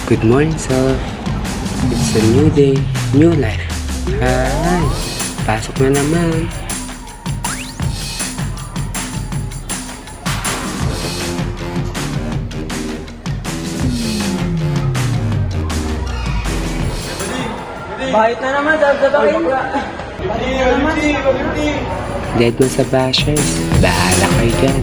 Good morning, sir. It's a new day, new life. Hi! Pasok na naman. Bahit na naman, sasabakin ka. Dead mo sa bashers. Bahala kayo dyan.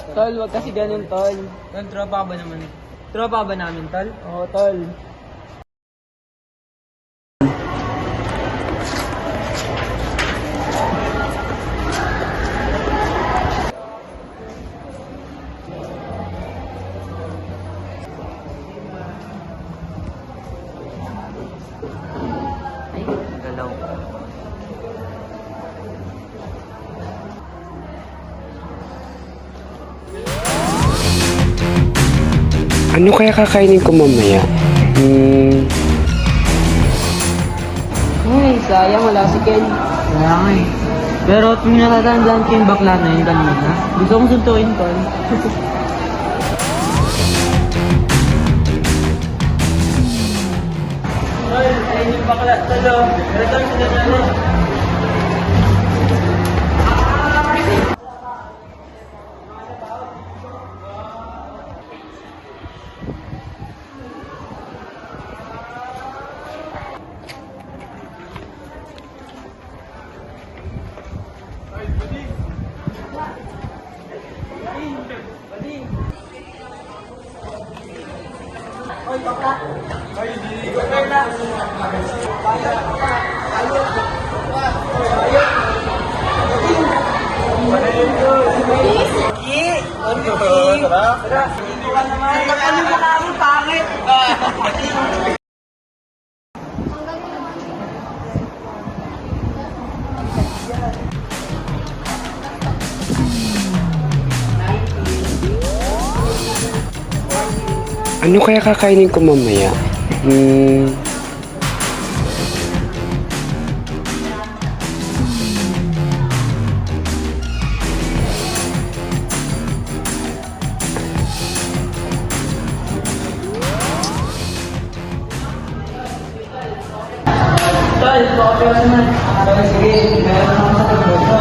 Tol, wag kasi ganun, tol. Tol, tropa ba naman? Tropa ba namin, tol? Oo, tol. Galaw. Ano kaya kakainin ko mamaya? Ay, sayang, wala si Ken. Wala nga eh. Pero kung natatandaan ko yung bakla na yun kanina, gusto kong suntuin, tol. Tol, ayun yung bakla, tol. Pero tol, sinanalo. Ano kaya kakainin ko mamaya? Tol, okay naman. Tol, sige. Meron ako sa pagboto.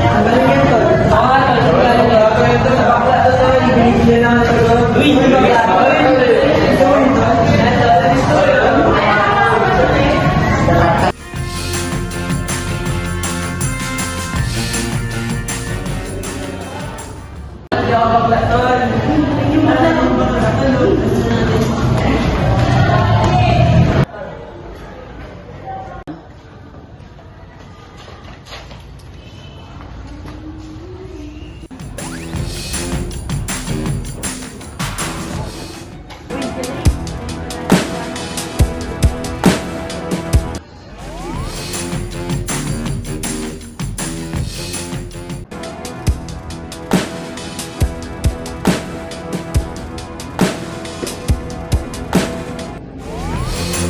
Ang galing yan, tol. Oo, tol. Sige, tol. Bakla, tol. Binigyan naman sa pagboto. Uy, bakla, tol. Hindi ako bakla, tol.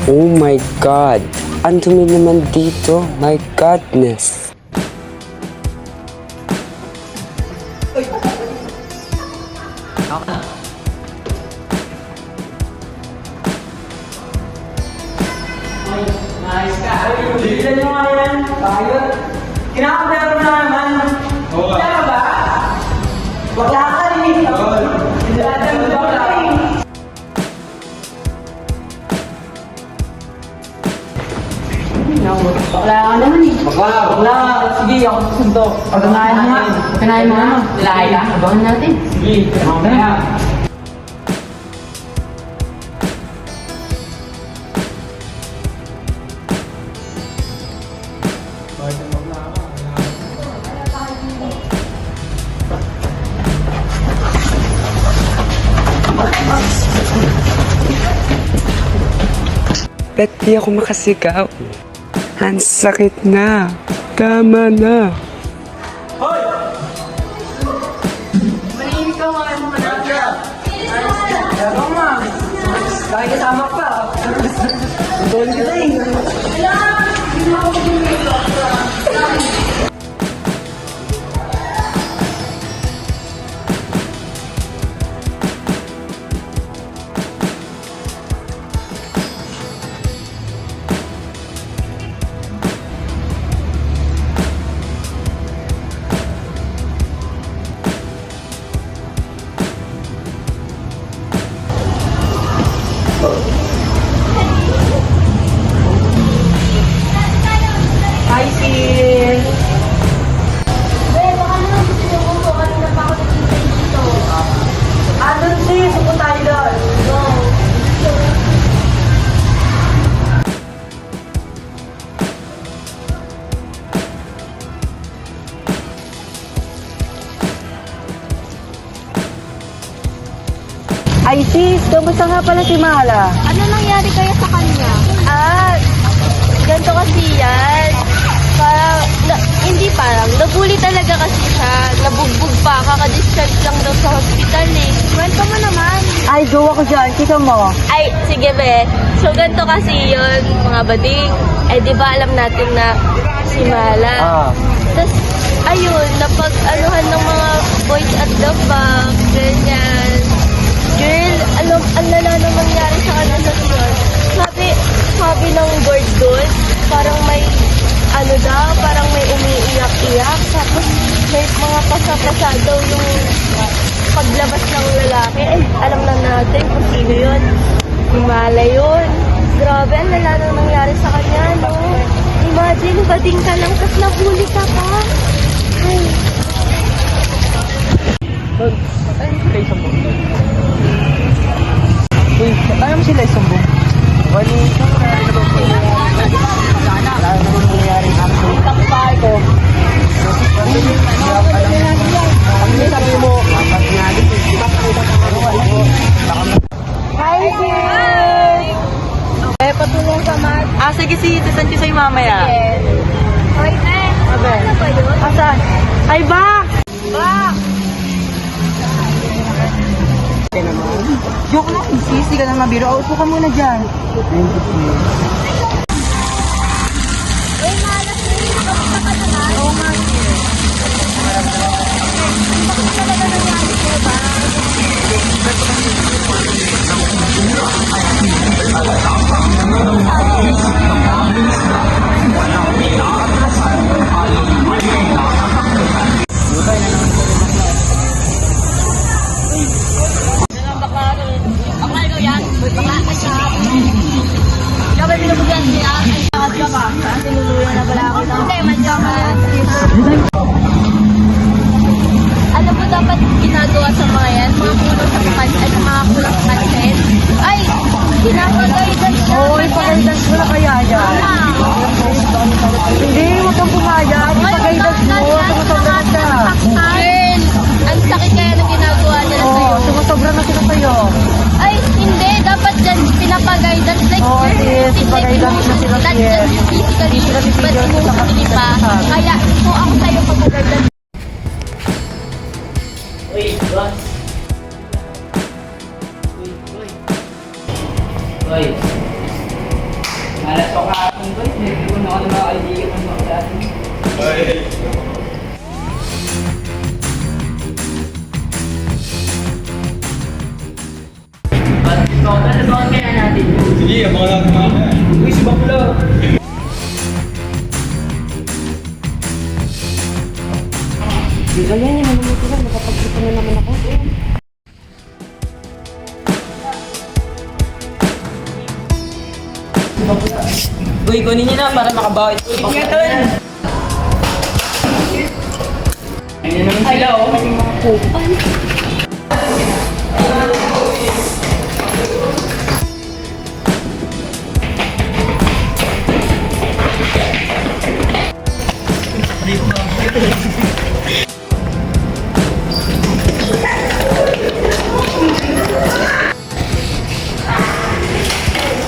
Oh my God! Ang dumi naman dito. My godness! Nice ka. Bilisan nyo nga yan. Bakit? Kinakapero na naman. Wala ka ba? Wala ka rin. Wala ka rin. Wala ka rin. Bakla ka naman eh. Bakla ka. Sige, ako susuntok. Pagkanayan mo nga. Pagkanayan mo nga. Lahay ka. Abangan natin. Sige, mamaya. Ba't di ako makasigaw? Ang sakit na. Tama na. Manihimik ka nga. Ano nga? Dahil kasama pa. Tutuloy kita eh. Hi, sis! Andun sis, upo tayo doon. Ay sis, kamusta nga pala si Mala? Ano nangyari kaya sa kanya? Ganito kasi yan. Parang, nabully talaga kasi siya. Nabugbog pa, kaka-discharge lang daw sa hospital eh. Kwento mo naman. Ay, go ako dyan. Kika mo. Ay, sige be. So, ganito kasi yun, mga bading. Eh, di ba alam natin na si Mala. Tapos, ayun, napag-anuhan ng mga boys at the back, ganyan. Girl, ang lala nang nangyari sa kanya sa yun. Sabi ng board doon, parang may, parang may umiiyak-iyak. Tapos, may mga pasa-pasa daw yung paglabas ng lalaki. Eh, alam na natin kung sino yun. Himala yun. Grabe, ang lala nang nangyari sa kanya, no? Imagine, bading ka lang, tapos nabully ka pa. Ay. Sila isumbong. Uy, ayaw mo sila isumbong? Wala naman nangyayari ako. Takpay ko. Sabi mo, Hi, sis! eh, patulong ka, Mat. Sige, sisend ko sa'yo mamaya. Hoy, ano ba yun? Asan? Ay, Bak! Bak! Joke lang, sisi ka lang nabiro. Upo ka muna dyan. Uy, malas na yun. Kamusta ka naman? Oo nga. Bakit talaga nangyari sa'yo ba? Ano po dapat ginagawa sa mga yan? Mga kulang sa pansin, mga kulang sa pansin? Ay, pinapag-guidance na. Oo, ipag-guidance mo na kaya yan. Hindi, huwag kang pumayag. Ipag-guidance mo, sumusobra na siya. Girl, ang sakit kaya ng ginagawa nila Oo, sa'yo. sumusobra na sila sa'yo. Ay, hindi. Dapat dyan pinapag-guidance. Like, Oo, girl, sis, hindi ipag-guidance na sila, not sis. just physically, but emotionally pa. Kaya, kung ako sa'yo pag-guidance, Uy, boss. Uy. Malas ko kahapon, boy. Hindi ko na ako ng mga kaibigan ng mga dati. Abangan kaya natin. Sige, abangan natin mamaya. Uy, si Bakla. Ganyan, namumuto lang. Nakapagsipa na naman ako. Uy, kunin niyo na para makabawi. Uy, ingatan! Ayun naman sila, oh. mga kupal.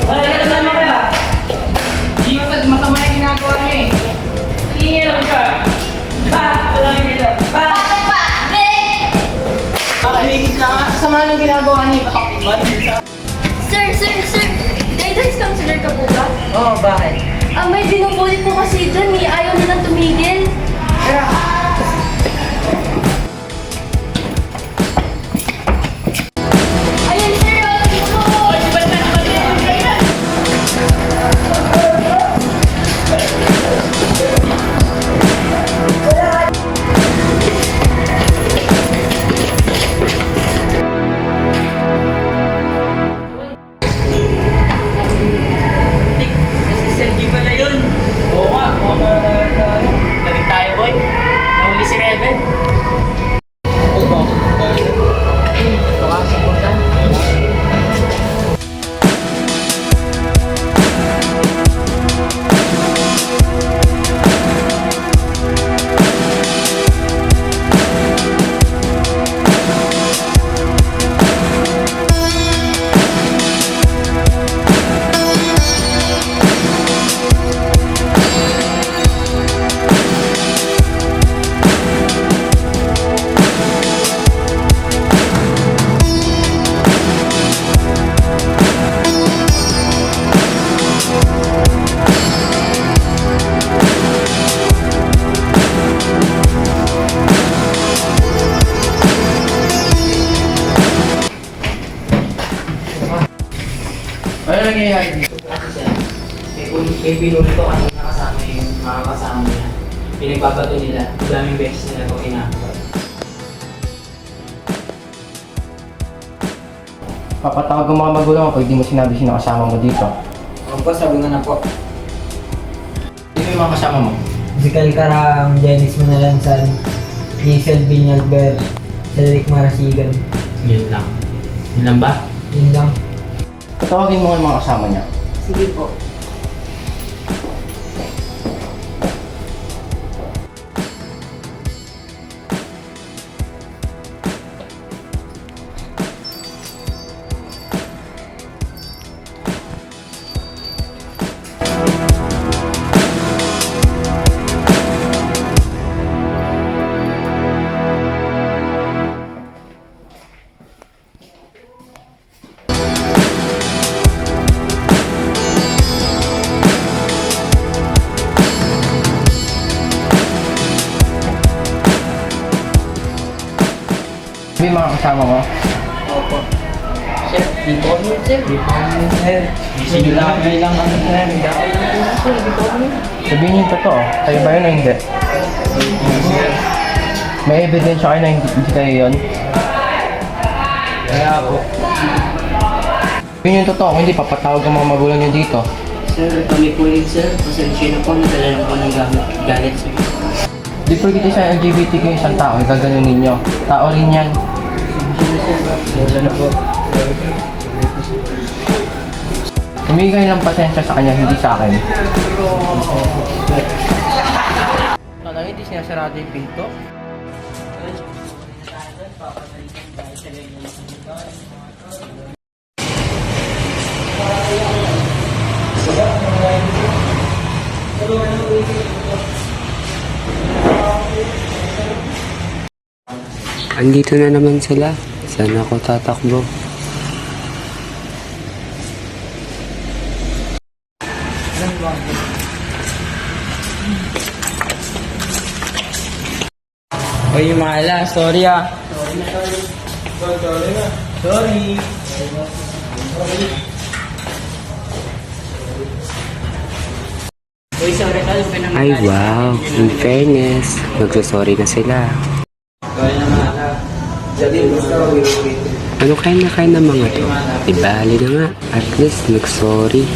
Wala ka naman kaya. Hindi mo masama yung ginagawa niyo eh. Tingin lang siya. Ba? Wala yung gila. Ba? Bakit? Sama ng ginagawa niyo. Patakot ba? Sir! Guidance counselor ka po ba? Oo, bakit? May binubulit po kasi dun eh. Ayaw nilang tumigil. Ayun, sir! Si Sergi pala yun. Oo nga, galing tayo, boy. Nahuli si Reven. Baka sa punta. Ano nangyayari dito? Kay pinuli ko kasi nakasama yung mga kasama niya. Pinagbabato nila. Daming beses nila ko kinakapat. Papatawag ang mga magulang mo pag di mo sinabi sino kasama mo dito. Opo, sabi nga na po. Sino yung mga kasama mo? Musical Karam, Dennis Manalansan, Diesel Viñalber, Cedric Marasigan. Yun lang. Yun lang ba? Yun lang. Patawagin mo nga yung mga kasama niya. Sige po. Sino yung mga kasama mo? Opo. Sir, dito kami sir. Dito kami sir. Sige lang. Lang ano sir. Sabihin niyo yung totoo. Kayo ba yun o hindi? May ebidensya kayo na hindi kayo yun? Kaya po. Sabihin niyo yung totoo. Kung hindi, papatawag ang mga magulang niyo dito. Sir, kami po yun, sir. Pasensya na po. Nadala lang po ng galit, sir. Di porkit isa LGBTQ yung isang tao, gaganon ninyo. Tao rin yan. Wala na po. Humingi kayo ng pasensya sa kanya, hindi sa akin. Kala hindi sinasarado yung pinto? Andito na naman sila. Saan ako tatakbo? Oy, Mala, sorry ah. Sorry. Uy, sorry ka. Ay wow, in fairness, magsasorry na sila. Sorry na Mala. Jadi gusto Ano kain na mga to? Ibali na nga, at least nagsorry.